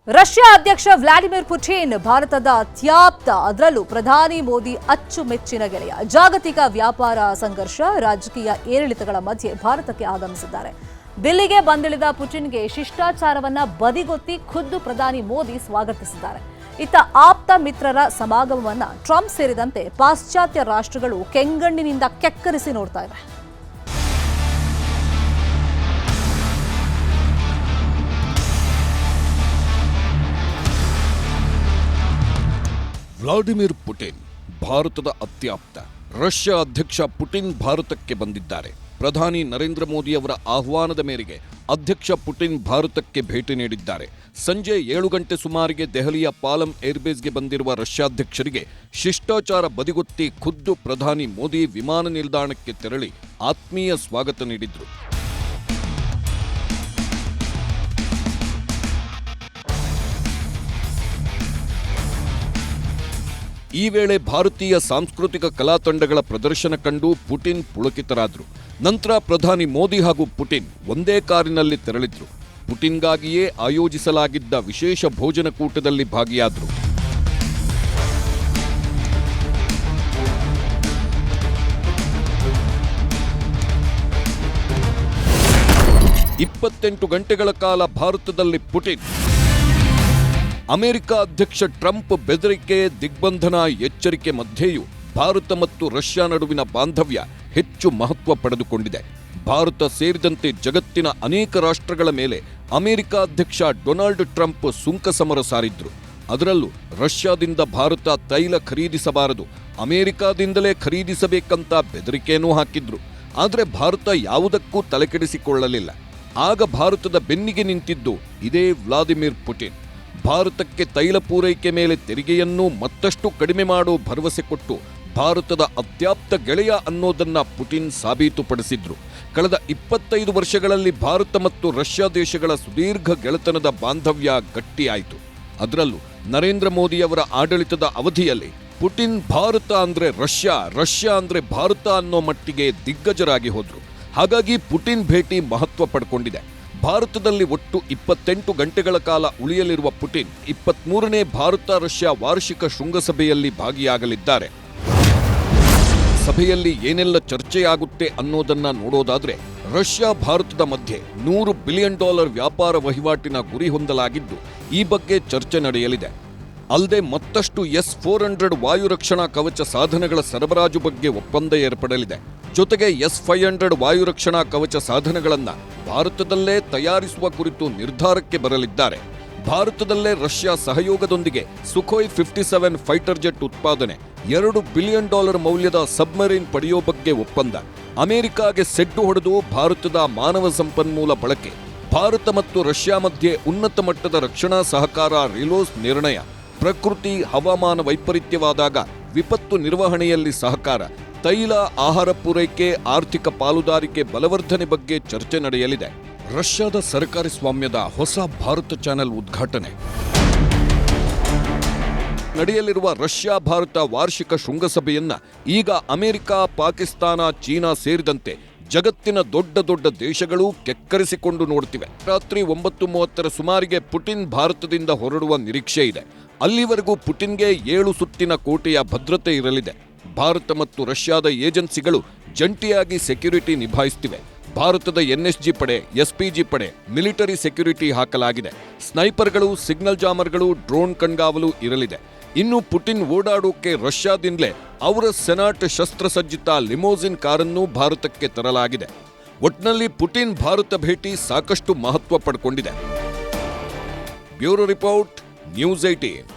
Russia ಅಧ್ಯಕ್ಷ Vladimir Putin ಭಾರತದ ಅತ್ಯಾಪ್ತ, ಅದರಲ್ಲೂ ಪ್ರಧಾನಿ ಮೋದಿ ಅಚ್ಚುಮೆಚ್ಚಿನ ಗೆಳೆಯ. ಜಾಗತಿಕ ವ್ಯಾಪಾರ ಸಂಘರ್ಷ, ರಾಜಕೀಯ ಏರಿಳಿತಗಳ ಮಧ್ಯೆ ಭಾರತಕ್ಕೆ ಆಗಮಿಸಿದ್ದಾರೆ. ದಿಲ್ಲಿಗೆ ಬಂದಿಳಿದ ಪುಟಿನ್ಗೆ ಶಿಷ್ಟಾಚಾರವನ್ನ ಬದಿಗೊತ್ತಿ ಖುದ್ದು ಪ್ರಧಾನಿ ಮೋದಿ ಸ್ವಾಗತಿಸಿದ್ದಾರೆ. ಇತ್ತ ಆಪ್ತ ಮಿತ್ರರ ಸಮಾಗಮವನ್ನ ಟ್ರಂಪ್ ಸೇರಿದಂತೆ ಪಾಶ್ಚಾತ್ಯ ರಾಷ್ಟ್ರಗಳು ಕೆಂಗಣ್ಣಿನಿಂದ ಕೆಕ್ಕರಿಸಿ ನೋಡ್ತಾ ಇವೆ. ವ್ಲಾಡಿಮಿರ್ ಪುಟಿನ್ ಭಾರತದ ಅತ್ಯಾಪ್ತ. ರಷ್ಯಾ ಅಧ್ಯಕ್ಷ ಪುಟಿನ್ ಭಾರತಕ್ಕೆ ಬಂದಿದ್ದಾರೆ. ಪ್ರಧಾನಿ ನರೇಂದ್ರ ಮೋದಿ ಅವರ ಆಹ್ವಾನದ ಮೇರೆಗೆ ಅಧ್ಯಕ್ಷ ಪುಟಿನ್ ಭಾರತಕ್ಕೆ ಭೇಟಿ ನೀಡಿದ್ದಾರೆ. ಸಂಜೆ 7 ಗಂಟೆ ಸುಮಾರಿಗೆ ದೆಹಲಿಯ ಪಾಲಂ ಏರ್ಬೇಸ್ಗೆ ಬಂದಿರುವ ರಷ್ಯಾಧ್ಯಕ್ಷರಿಗೆ ಶಿಷ್ಟಾಚಾರ ಬದಿಗೊತ್ತಿ ಖುದ್ದು ಪ್ರಧಾನಿ ಮೋದಿ ವಿಮಾನ ನಿಲ್ದಾಣಕ್ಕೆ ತೆರಳಿ ಆತ್ಮೀಯ ಸ್ವಾಗತ ನೀಡಿದ್ರು. ಈ ವೇಳೆ ಭಾರತೀಯ ಸಾಂಸ್ಕೃತಿಕ ಕಲಾ ತಂಡಗಳ ಪ್ರದರ್ಶನ ಕಂಡು ಪುಟಿನ್ ಪುಳಕಿತರಾದ್ರು. ನಂತರ ಪ್ರಧಾನಿ ಮೋದಿ ಹಾಗೂ ಪುಟಿನ್ ಒಂದೇ ಕಾರಿನಲ್ಲಿ ತೆರಳಿದ್ರು. ಪುಟಿನ್ಗಾಗಿಯೇ ಆಯೋಜಿಸಲಾಗಿದ್ದ ವಿಶೇಷ ಭೋಜನ ಕೂಟದಲ್ಲಿ ಭಾಗಿಯಾದ್ರು. ಇಪ್ಪತ್ತೆಂಟು ಗಂಟೆಗಳ ಕಾಲ ಭಾರತದಲ್ಲಿ ಪುಟಿನ್. ಅಮೆರಿಕ ಅಧ್ಯಕ್ಷ ಟ್ರಂಪ್ ಬೆದರಿಕೆ, ದಿಗ್ಬಂಧನ, ಎಚ್ಚರಿಕೆ ಮಧ್ಯೆಯೂ ಭಾರತ ಮತ್ತು ರಷ್ಯಾ ನಡುವಿನ ಬಾಂಧವ್ಯ ಹೆಚ್ಚು ಮಹತ್ವ ಪಡೆದುಕೊಂಡಿದೆ. ಭಾರತ ಸೇರಿದಂತೆ ಜಗತ್ತಿನ ಅನೇಕ ರಾಷ್ಟ್ರಗಳ ಮೇಲೆ ಅಮೆರಿಕ ಅಧ್ಯಕ್ಷ ಡೊನಾಲ್ಡ್ ಟ್ರಂಪ್ ಸುಂಕ ಸಮರ ಸಾರಿದ್ರು. ಅದರಲ್ಲೂ ರಷ್ಯಾದಿಂದ ಭಾರತ ತೈಲ ಖರೀದಿಸಬಾರದು, ಅಮೆರಿಕಾದಿಂದಲೇ ಖರೀದಿಸಬೇಕಂತ ಬೆದರಿಕೆಯನ್ನೂ ಹಾಕಿದ್ರು. ಆದರೆ ಭಾರತ ಯಾವುದಕ್ಕೂ ತಲೆಕೆಡಿಸಿಕೊಳ್ಳಲಿಲ್ಲ. ಆಗ ಭಾರತದ ಬೆನ್ನಿಗೆ ನಿಂತಿದ್ದು ಇದೇ ವ್ಲಾದಿಮಿರ್ ಪುಟಿನ್. ಭಾರತಕ್ಕೆ ತೈಲ ಪೂರೈಕೆ ಮೇಲೆ ತೆರಿಗೆಯನ್ನು ಮತ್ತಷ್ಟು ಕಡಿಮೆ ಮಾಡೋ ಭರವಸೆ ಕೊಟ್ಟು ಭಾರತದ ಅತ್ಯಾಪ್ತ ಗೆಳೆಯ ಅನ್ನೋದನ್ನ ಪುಟಿನ್ ಸಾಬೀತುಪಡಿಸಿದ್ರು. ಕಳೆದ 25 ವರ್ಷಗಳಲ್ಲಿ ಭಾರತ ಮತ್ತು ರಷ್ಯಾ ದೇಶಗಳ ಸುದೀರ್ಘ ಗೆಳೆತನದ ಬಾಂಧವ್ಯ ಗಟ್ಟಿಯಾಯಿತು. ಅದರಲ್ಲೂ ನರೇಂದ್ರ ಮೋದಿ ಅವರ ಆಡಳಿತದ ಅವಧಿಯಲ್ಲಿ ಪುಟಿನ್ ಭಾರತ ಅಂದ್ರೆ ರಷ್ಯಾ, ರಷ್ಯಾ ಅಂದ್ರೆ ಭಾರತ ಅನ್ನೋ ಮಟ್ಟಿಗೆ ದಿಗ್ಗಜರಾಗಿ ಹೋದ್ರು. ಹಾಗಾಗಿ ಪುಟಿನ್ ಭೇಟಿ ಮಹತ್ವ ಪಡ್ಕೊಂಡಿದೆ. ಭಾರತದಲ್ಲಿ ಒಟ್ಟು 28 ಗಂಟೆಗಳ ಕಾಲ ಉಳಿಯಲಿರುವ ಪುಟಿನ್ 23ನೇ ಭಾರತ ರಷ್ಯಾ ವಾರ್ಷಿಕ ಶೃಂಗಸಭೆಯಲ್ಲಿ ಭಾಗಿಯಾಗಲಿದ್ದಾರೆ. ಸಭೆಯಲ್ಲಿ ಏನೆಲ್ಲ ಚರ್ಚೆಯಾಗುತ್ತೆ ಅನ್ನೋದನ್ನ ನೋಡೋದಾದ್ರೆ, ರಷ್ಯಾ ಭಾರತದ ಮಧ್ಯೆ $100 ಬಿಲಿಯನ್ ವ್ಯಾಪಾರ ವಹಿವಾಟಿನ ಗುರಿ ಹೊಂದಲಾಗಿದ್ದು, ಈ ಬಗ್ಗೆ ಚರ್ಚೆ ನಡೆಯಲಿದೆ. ಅಲ್ಲದೆ ಮತ್ತಷ್ಟು S-400 ವಾಯು ರಕ್ಷಣಾ ಕವಚ ಸಾಧನಗಳ ಸರಬರಾಜು ಬಗ್ಗೆ ಒಪ್ಪಂದ ಏರ್ಪಡಲಿದೆ. ಜೊತೆಗೆ S-500 ವಾಯು ರಕ್ಷಣಾ ಕವಚ ಸಾಧನಗಳನ್ನು ಭಾರತದಲ್ಲೇ ತಯಾರಿಸುವ ಕುರಿತು ನಿರ್ಧಾರಕ್ಕೆ ಬರಲಿದ್ದಾರೆ. ಭಾರತದಲ್ಲೇ ರಷ್ಯಾ ಸಹಯೋಗದೊಂದಿಗೆ ಸುಖೋಯ್ 57 ಫೈಟರ್ ಜೆಟ್ ಉತ್ಪಾದನೆ, $2 ಬಿಲಿಯನ್ ಮೌಲ್ಯದ ಸಬ್ಮರೀನ್ ಪಡೆಯೋ ಬಗ್ಗೆ ಒಪ್ಪಂದ, ಅಮೆರಿಕಾಗೆ ಸೆಡ್ಡು ಹೊಡೆದು ಭಾರತದ ಮಾನವ ಸಂಪನ್ಮೂಲ ಬಳಕೆ, ಭಾರತ ಮತ್ತು ರಷ್ಯಾ ಮಧ್ಯೆ ಉನ್ನತ ಮಟ್ಟದ ರಕ್ಷಣಾ ಸಹಕಾರ ರಿಲೋಸ್ ನಿರ್ಣಯ, ಪ್ರಕೃತಿ ಹವಾಮಾನ ವೈಪರೀತ್ಯವಾದಾಗ ವಿಪತ್ತು ನಿರ್ವಹಣೆಯಲ್ಲಿ ಸಹಕಾರ, ತೈಲ, ಆಹಾರ ಪೂರೈಕೆ, ಆರ್ಥಿಕ ಪಾಲುದಾರಿಕೆ ಬಲವರ್ಧನೆ ಬಗ್ಗೆ ಚರ್ಚೆ ನಡೆಯಲಿದೆ. ರಷ್ಯಾದ ಸರ್ಕಾರಿ ಸ್ವಾಮ್ಯದ ಹೊಸ ಭಾರತ ಚಾನೆಲ್ ಉದ್ಘಾಟನೆ ನಡೆಯಲಿರುವ ರಷ್ಯಾ ಭಾರತ ವಾರ್ಷಿಕ ಶೃಂಗಸಭೆಯನ್ನ ಈಗ ಅಮೆರಿಕ, ಪಾಕಿಸ್ತಾನ, ಚೀನಾ ಸೇರಿದಂತೆ ಜಗತ್ತಿನ ದೊಡ್ಡ ದೊಡ್ಡ ದೇಶಗಳು ಕೆಕ್ಕರಿಸಿಕೊಂಡು ನೋಡ್ತಿವೆ. ರಾತ್ರಿ 9:30 ಸುಮಾರಿಗೆ ಪುಟಿನ್ ಭಾರತದಿಂದ ಹೊರಡುವ ನಿರೀಕ್ಷೆ ಇದೆ. ಅಲ್ಲಿವರೆಗೂ ಪುಟಿನ್ಗೆ 7 ಸುತ್ತಿನ ಕೋಟೆಯ ಭದ್ರತೆ ಇರಲಿದೆ. ಭಾರತ ಮತ್ತು ರಷ್ಯಾದ ಏಜೆನ್ಸಿಗಳು ಜಂಟಿಯಾಗಿ ಸೆಕ್ಯುರಿಟಿ ನಿಭಾಯಿಸುತ್ತಿವೆ. ಭಾರತದ NSG ಪಡೆ, SPG ಪಡೆ ಮಿಲಿಟರಿ ಸೆಕ್ಯುರಿಟಿ ಹಾಕಲಾಗಿದೆ. ಸ್ನೈಪರ್ಗಳು, ಸಿಗ್ನಲ್ ಜಾಮರ್ಗಳು, ಡ್ರೋನ್ ಕಣ್ಗಾವಲು ಇರಲಿದೆ. ಇನ್ನು ಪುಟಿನ್ ಓಡಾಡೋಕೆ ರಷ್ಯಾದಿಂದಲೇ ಅವರ ಸೆನಾಟ್ ಶಸ್ತ್ರಸಜ್ಜಿತ ಲಿಮೋಸಿನ್ ಕಾರನ್ನು ಭಾರತಕ್ಕೆ ತರಲಾಗಿದೆ. ಒಟ್ನಲ್ಲಿ ಪುಟಿನ್ ಭಾರತ ಭೇಟಿ ಸಾಕಷ್ಟು ಮಹತ್ವ ಪಡ್ಕೊಂಡಿದೆ. Bureau report, news 18.